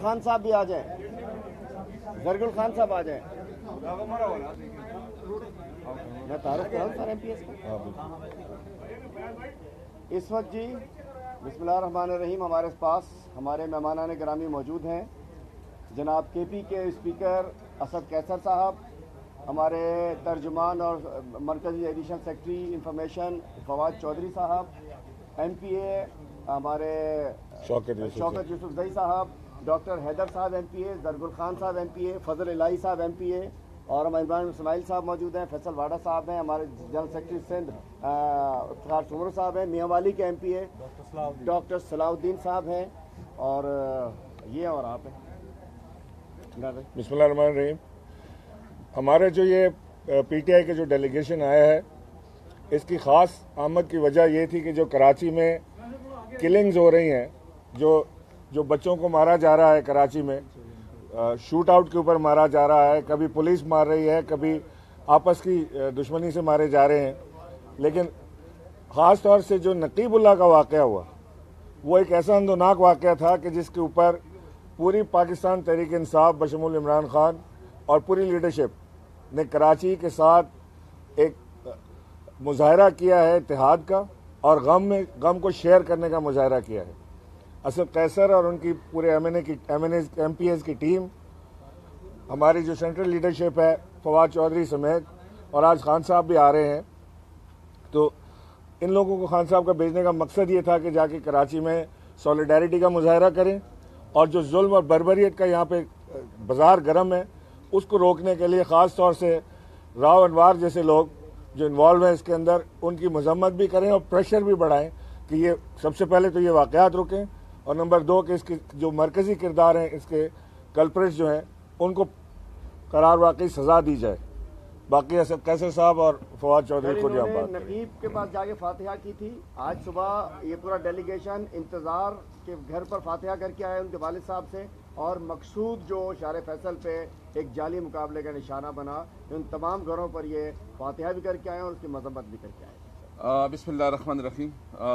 खान साहब भी आ जाएं, जरगुल खान साहब आ जाएं। मैं तारुफ कर रहा हूँ सर MPS का। इस वक्त जी बिस्मिल्लाहिर्रहमानिर्रहीम हमारे पास हमारे मेहमानान गिरामी मौजूद हैं। जनाब KP के स्पीकर असद कैसर साहब, हमारे तर्जुमान और मरकज़ी additional secretary information Fawad Chaudhry साहब, MPA हमारे शौकत यूसुफजई साहब, डॉक्टर हैदर साहब MPA, जरगुल खान साहब MPA, फजल इलाही साहब MPA और हमारे इमरान इस्माइल साहब मौजूद हैं, फैसल वाडा साहब हैं, हमारे जनरल सेक्रेटरी सिंध इफ्तार सुमर साहब हैं, मियांवाली के MPA डॉक्टर सलाउद्दीन साहब हैं और ये और आप हैं। बिस्मिल्लाहिर्रहमानिर्रहीम। हमारे जो ये PTI के जो डेलीगेशन आया है, इसकी ख़ास आमद की वजह ये थी कि जो कराची में किलिंग्स हो रही हैं, जो बच्चों को मारा जा रहा है कराची में, शूट आउट के ऊपर मारा जा रहा है, कभी पुलिस मार रही है, कभी आपस की दुश्मनी से मारे जा रहे हैं। लेकिन ख़ास तौर से जो नकीबुल्लाह का वाक़या हुआ, वो एक ऐसा अंदोनाक वाक़या था कि जिसके ऊपर पूरी पाकिस्तान तहरीक इंसाफ बशमूल इमरान खान और पूरी लीडरशिप ने कराची के साथ एक मुजाहरा किया है इत्तेहाद का और गम को शेयर करने का मुजाहरा किया है। असद कैसर और उनकी पूरे MPS की टीम, हमारी जो सेंट्रल लीडरशिप है फवाद चौधरी समेत, और आज खान साहब भी आ रहे हैं, तो इन लोगों को खान साहब का भेजने का मकसद ये था कि जाके कराची में सॉलिडारिटी का मुजाहरा करें और जो जुल्म और बर्बरियत का यहाँ पे बाजार गर्म है उसको रोकने के लिए ख़ास तौर से राव अनवार जैसे लोग जो इन्वॉल्व हैं इसके अंदर, उनकी मजम्मत भी करें और प्रेशर भी बढ़ाएं कि ये सबसे पहले तो ये वाक़यात रुकें और नंबर 2 कि इसके जो मरकज़ी किरदार हैं, इसके कल्प्रिट्स जो हैं, उनको करार वाकई सज़ा दी जाए। बाकी असद कैसर साहब और फवाद चौधरी को यहाँ बात नकीब के पास जाके फातिहा की थी। आज सुबह ये पूरा डेलीगेशन इंतज़ार के घर पर फातिहा करके आए उनके वालिद साहब से, और मकसूद जो शार फैसल पे एक जाली मुकाबले का निशाना बना, उन तमाम घरों पर ये फातिहा भी करके आए और उसकी मजम्मत भी करके आए। बिस्मिल्लाहिर्रहमानिर्रहीम।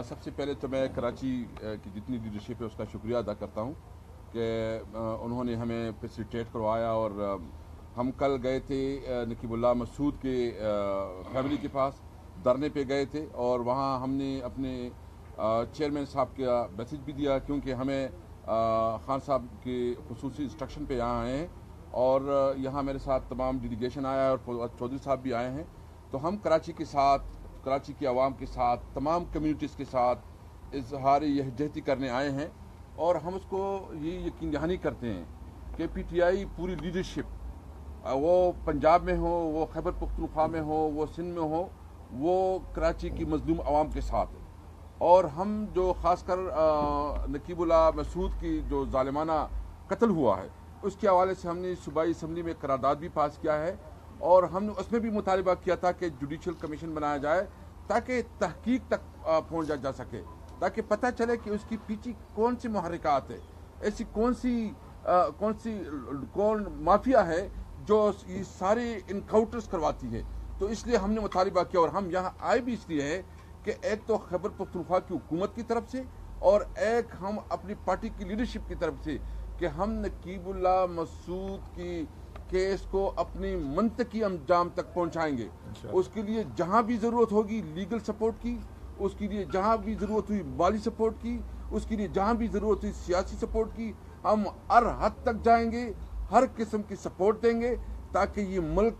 सबसे पहले तो मैं कराची की जितनी लीडरशिप है उसका शुक्रिया अदा करता हूँ कि उन्होंने हमें फैसिलिटेट करवाया। और हम कल गए थे नकीबुल्लाह मसूद के फैमिली के पास, धरने पे गए थे और वहाँ हमने अपने चेयरमैन साहब का मैसेज भी दिया, क्योंकि हमें खान साहब के खुसूसी इंस्ट्रक्शन पे यहाँ आए हैं और यहाँ मेरे साथ तमाम डेलीगेशन आया है और चौधरी साहब भी आए हैं। तो हम कराची के साथ, कराची की आवाम के साथ, तमाम कम्यूनिटीज़ के साथ इजहार यकजहती करने आए हैं और हम उसको ये यकीन दहानी करते हैं कि PTI पूरी लीडरशिप, वो पंजाब में हो, वो खैबर पख्तूनख्वा में हो, वो सिंध में हो, वो कराची की मजलूम आवाम के साथ है। और हम जो ख़ासकर नकीबुल्लाह मसूद की जो जालिमाना कत्ल हुआ है उसके हवाले से हमने सूबाई असम्बली में करारदाद भी पास किया है और हमने उसमें भी मुतालबा किया था कि जुडिशल कमीशन बनाया जाए ताकि तहकीक तक पहुँचा जा सके, ताकि पता चले कि उसकी पीछे कौन सी मुहर्रिकात है, ऐसी कौन माफिया है जो ये सारे इनकाउंटर्स करवाती है। तो इसलिए हमने मुतालबा किया और हम यहाँ आए भी इसलिए हैं कि एक तो खैबर पख्तूनख्वा की हुकूमत की तरफ से और एक हम अपनी पार्टी की लीडरशिप की तरफ से कि हम नकीबुल्लाह मसूद की केस को अपनी मंतकी अंजाम तक पहुँचाएंगे। उसके लिए जहाँ भी ज़रूरत होगी लीगल सपोर्ट की, उसके लिए जहाँ भी ज़रूरत हुई माली सपोर्ट की, उसके लिए जहाँ भी ज़रूरत हुई सियासी सपोर्ट की, हम हर हद तक जाएंगे, हर किस्म की सपोर्ट देंगे ताकि ये मुल्क,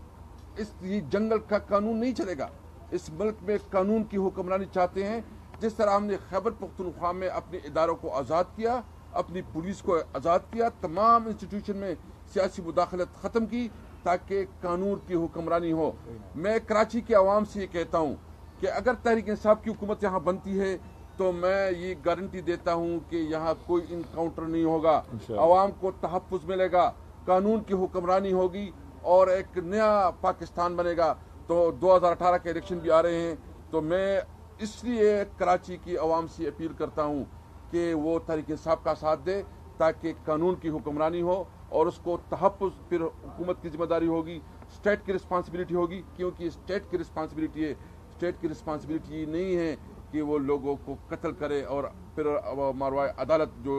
ये जंगल का कानून नहीं चलेगा। इस मुल्क में कानून की हुक्मरानी चाहते हैं। जिस तरह हमने खैबर पख्तूनख्वा में अपने इदारों को आज़ाद किया, अपनी पुलिस को आज़ाद किया, तमाम इंस्टीट्यूशन में सियासी मुदाखलत ख़त्म की ताकि कानून की हुक्मरानी हो। मैं कराची के अवाम से ये कहता हूँ कि अगर तहरीक इंसाफ की हुकूमत यहाँ बनती है तो मैं ये गारंटी देता हूँ कि यहाँ कोई इनकाउंटर नहीं होगा, अवाम को तहफ़्फ़ुज़ मिलेगा, कानून की हुक्मरानी होगी और एक नया पाकिस्तान बनेगा। तो 2018 के इलेक्शन भी आ रहे हैं, तो मैं इसलिए कराची की आवाम से अपील करता हूँ कि वो तहरीक इंसाफ का साथ दे ताकि कानून की हुक्मरानी हो और उसको तहफ़्फ़ुज़ फिर हुकूमत की जिम्मेदारी होगी, स्टेट की रिस्पांसिबिलिटी होगी, क्योंकि स्टेट की रिस्पांसिबिलिटी है। स्टेट की रिस्पांसिबिलिटी नहीं है कि वो लोगों को कत्ल करे और फिर मारवाए। अदालत जो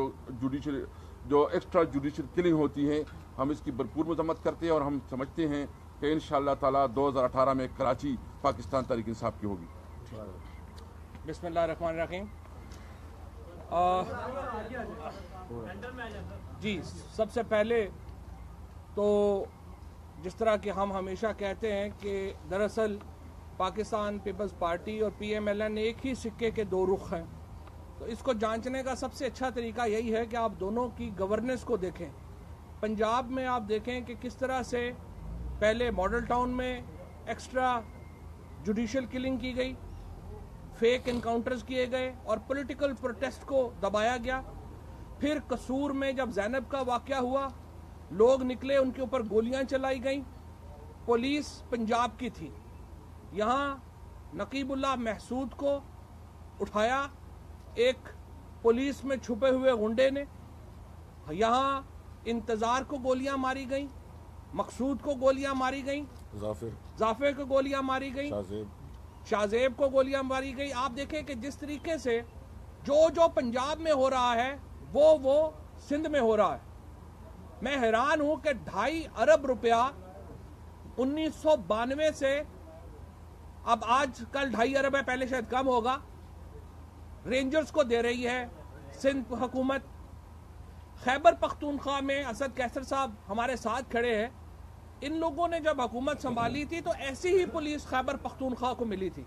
जो एक्स्ट्रा जुडिशल किलिंग होती है, हम इसकी भरपूर मजम्मत करते हैं और हम समझते हैं कि इंशाअल्लाह ताला 2018 में कराची पाकिस्तान तहरीक इंसाफ की होगी। बिस्मिल्लाहिर्रहमानिर्रहीम। जी, सबसे पहले तो जिस तरह कि हम हमेशा कहते हैं कि दरअसल पाकिस्तान पीपल्स पार्टी और PMLN एक ही सिक्के के दो रुख हैं, तो इसको जांचने का सबसे अच्छा तरीका यही है कि आप दोनों की गवर्नेंस को देखें। पंजाब में आप देखें कि किस तरह से पहले मॉडल टाउन में एक्स्ट्रा जुडिशियल किलिंग की गई, फेक इनकाउंटर्स किए गए और पॉलिटिकल प्रोटेस्ट को दबाया गया। फिर कसूर में जब ज़ैनब का वाक़या हुआ, लोग निकले, उनके ऊपर गोलियां चलाई गईं। पुलिस पंजाब की थी, यहाँ नकीबुल्लाह महसूद को उठाया एक पुलिस में छुपे हुए गुंडे ने, यहाँ इंतजार को गोलियां मारी गईं, मकसूद को गोलियां मारी गईं, जाफिर को गोलियां मारी गईं, शाहजेब को गोलियां मारी गई। आप देखें कि जिस तरीके से जो पंजाब में हो रहा है वो सिंध में हो रहा है। मैं हैरान हूं कि 2.5 अरब रुपया 1992 से अब आज कल 2.5 अरब है, पहले शायद कम होगा, रेंजर्स को दे रही है सिंध हुकूमत। खैबर पख्तूनख्वा में असद कैसर साहब हमारे साथ खड़े हैं। इन लोगों ने जब हुकूमत संभाली थी तो ऐसी ही पुलिस खैबर पख्तूनख्वा को मिली थी,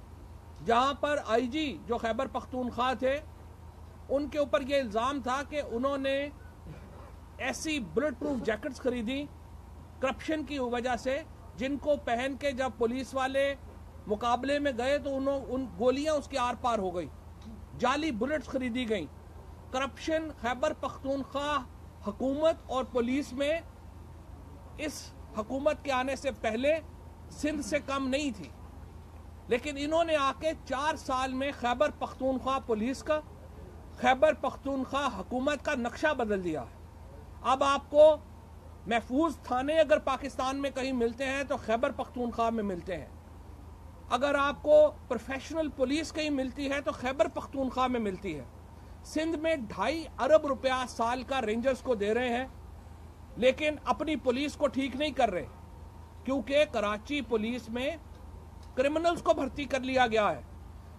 जहां पर IG जो खैबर पख्तूनख्वा थे उनके ऊपर यह इल्ज़ाम था कि उन्होंने ऐसी बुलेट प्रूफ जैकेट्स खरीदी करप्शन की वजह से, जिनको पहन के जब पुलिस वाले मुकाबले में गए तो उन गोलियां उसके आर पार हो गई, जाली बुलेट्स खरीदी गई। करप्शन खैबर पख्तूनख्वा हुकूमत और पुलिस में इस हुकूमत के आने से पहले सिंध से कम नहीं थी, लेकिन इन्होंने आके 4 साल में खैबर पख्तूनख्वा पुलिस का, खैबर पख्तूनख्वा हुकूमत का नक्शा बदल दिया है। अब आपको महफूज थाने अगर पाकिस्तान में कहीं मिलते हैं तो खैबर पख्तूनख्वा में मिलते हैं, अगर आपको प्रोफेशनल पुलिस कहीं मिलती है तो खैबर पख्तूनख्वा में मिलती है। सिंध में 2.5 अरब रुपया साल का रेंजर्स को दे रहे हैं, लेकिन अपनी पुलिस को ठीक नहीं कर रहे, क्योंकि कराची पुलिस में क्रिमिनल्स को भर्ती कर लिया गया है।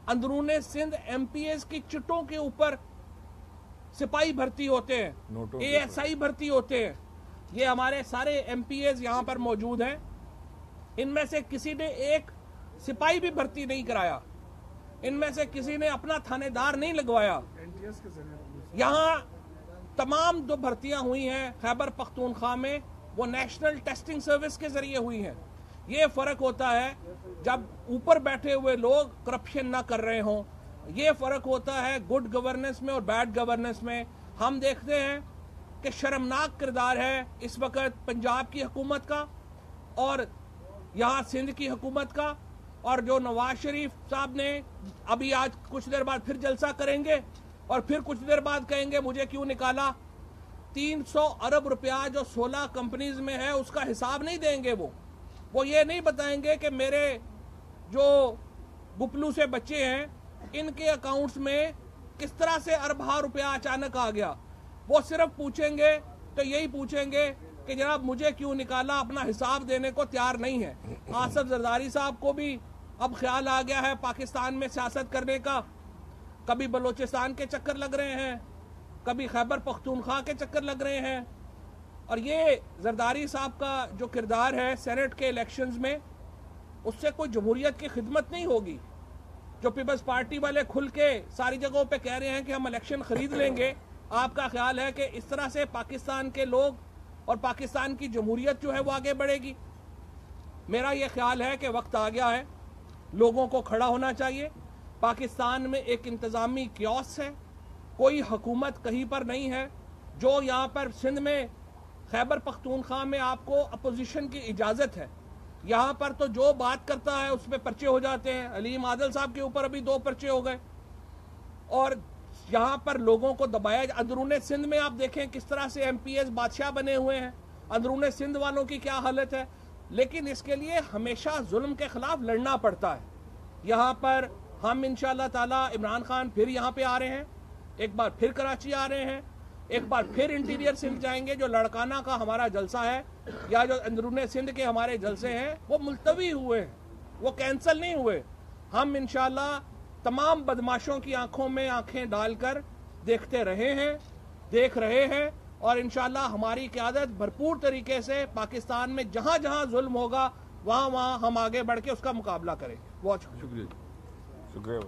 अंदरूने सिंध MPS की चिट्ठों के ऊपर सिपाही भर्ती होते हैं, ASI भर्ती होते हैं। ये हमारे सारे MPS यहाँ पर मौजूद हैं, इनमें से किसी ने एक सिपाही भी भर्ती नहीं कराया, इनमें से किसी ने अपना थानेदार नहीं लगवाया। यहाँ तमाम जो भर्तियां हुई हैं खैबर पख्तूनख्वा में वो नेशनल टेस्टिंग सर्विस के जरिए हुई हैं। ये फर्क होता है जब ऊपर बैठे हुए लोग करप्शन ना कर रहे हों, ये फर्क होता है गुड गवर्नेंस में और बैड गवर्नेंस में। हम देखते हैं कि शर्मनाक किरदार है इस वक्त पंजाब की हुकूमत का और यहाँ सिंध की हुकूमत का, और जो नवाज शरीफ साहब ने अभी आज कुछ देर बाद फिर जलसा करेंगे और फिर कुछ देर बाद कहेंगे मुझे क्यों निकाला। 300 अरब रुपया जो 16 कंपनीज में है उसका हिसाब नहीं देंगे वो ये नहीं बताएंगे कि मेरे जो गुपलू से बच्चे हैं इनके अकाउंट्स में किस तरह से अरबों रुपया अचानक आ गया। वो सिर्फ पूछेंगे तो यही पूछेंगे कि जनाब मुझे क्यों निकाला, अपना हिसाब देने को तैयार नहीं है। आसिफ जरदारी साहब को भी अब ख्याल आ गया है पाकिस्तान में सियासत करने का। कभी बलोचिस्तान के चक्कर लग रहे हैं, कभी खैबर पख्तूनख्वा के चक्कर लग रहे हैं। और ये जरदारी साहब का जो किरदार है सेनेट के इलेक्शंस में, उससे कोई जमहूरियत की खिदमत नहीं होगी। जो पीपल्स पार्टी वाले खुल के सारी जगहों पे कह रहे हैं कि हम इलेक्शन खरीद लेंगे, आपका ख्याल है कि इस तरह से पाकिस्तान के लोग और पाकिस्तान की जमहूरियत जो है वो आगे बढ़ेगी? मेरा ये ख्याल है कि वक्त आ गया है, लोगों को खड़ा होना चाहिए। पाकिस्तान में एक इंतज़ामी क्योस है, कोई हुकूमत कहीं पर नहीं है। जो यहाँ पर सिंध में खैबर पख्तूनख्वा में आपको अपोजिशन की इजाज़त है, यहाँ पर तो जो बात करता है उस पर पर्चे हो जाते हैं। अलीम आदिल साहब के ऊपर अभी 2 पर्चे हो गए और यहाँ पर लोगों को दबाया। अंदरूने सिंध में आप देखें किस तरह से MPS बादशाह बने हुए हैं, अंदरूने सिंध वालों की क्या हालत है। लेकिन इसके लिए हमेशा जुल्म के खिलाफ लड़ना पड़ता है। यहाँ पर हम इंशाअल्लाह ताला इमरान खान फिर यहाँ पे आ रहे हैं, एक बार फिर कराची आ रहे हैं एक बार फिर इंटीरियर सिंध जाएंगे। जो लड़काना का हमारा जलसा है या जो अंदरूनी सिंध के हमारे जलसे हैं वो मुलतवी हुए हैं, वो कैंसिल नहीं हुए। हम इंशाल्लाह तमाम बदमाशों की आंखों में आंखें डालकर देखते रहे हैं, देख रहे हैं, और इंशाल्लाह हमारी क़यादत भरपूर तरीके से पाकिस्तान में जहां जहां जुल्म होगा वहां वहां हम आगे बढ़ के उसका मुकाबला करेंगे। बहुत शुक्रिया। शुक्रिया।